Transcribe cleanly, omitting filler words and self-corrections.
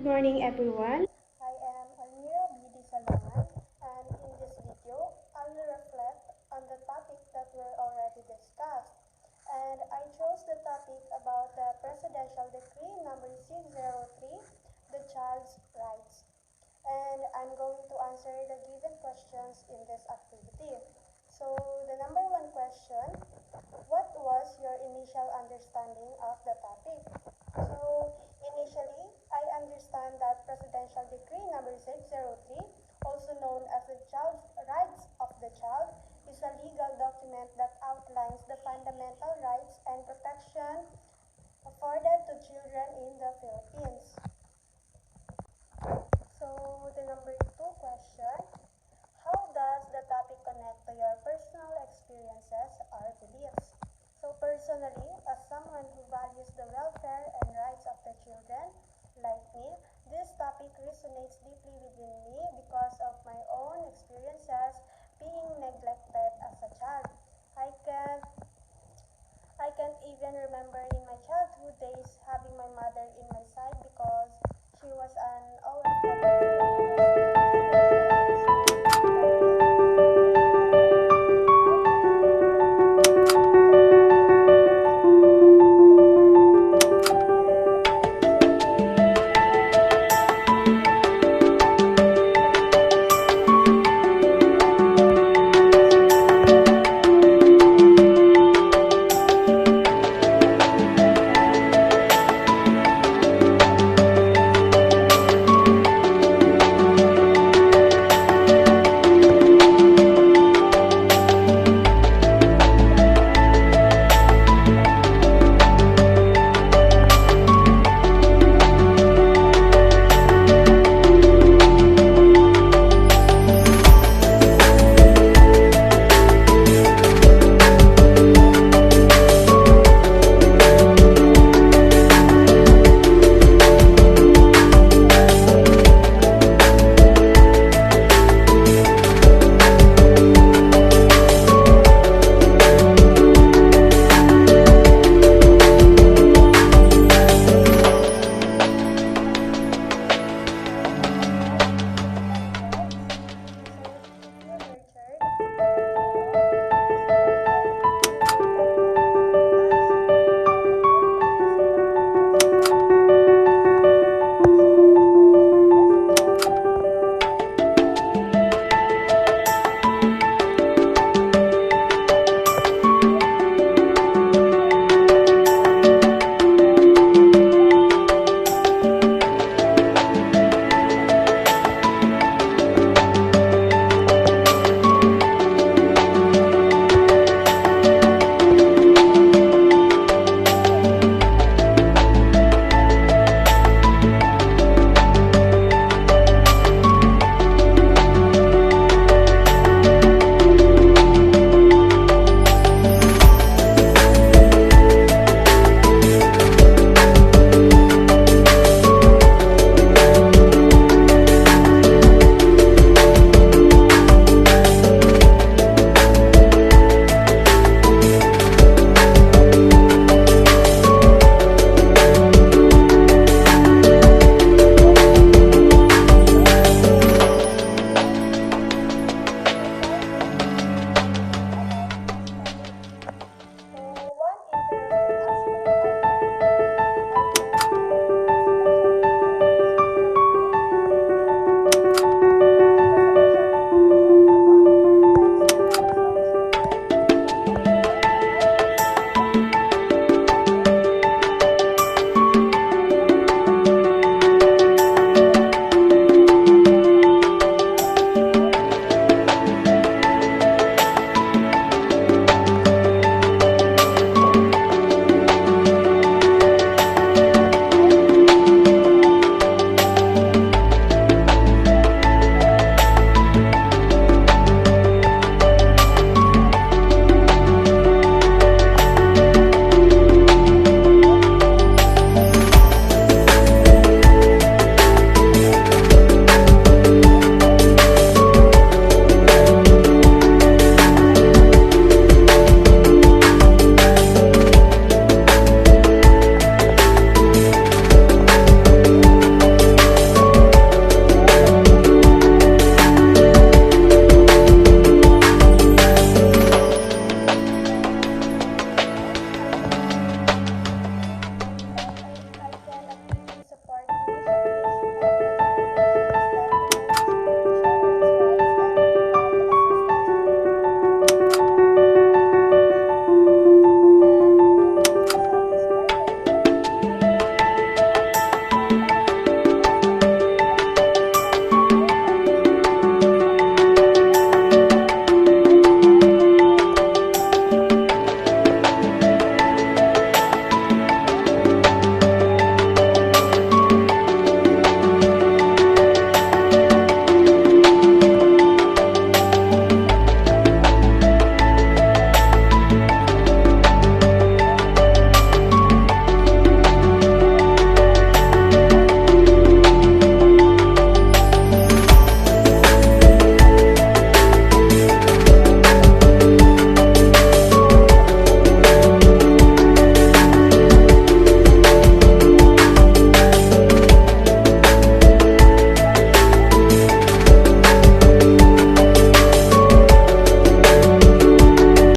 morning, everyone. I am Almira B. Salongan, and in this video, I will reflect on the topic that we already discussed. And I chose the topic about the Presidential Decree number 603, the Child's Rights. And I'm going to answer the given questions in this activity. So, the number one question, what was your initial understanding of the topic? So, initially, I understand that Presidential Decree number 603, also known as the Child's Rights of the Child, is a legal document that outlines the fundamental rights and protection afforded to children in the Philippines. So, the number two question, how does the topic connect to your personal experiences or beliefs? So personally, as someone who values the welfare and rights of the children, like me, this topic resonates deeply within me because of my own experiences being neglected as a child. I can I can't even remember in my childhood days having my mother in my side because she was an OFW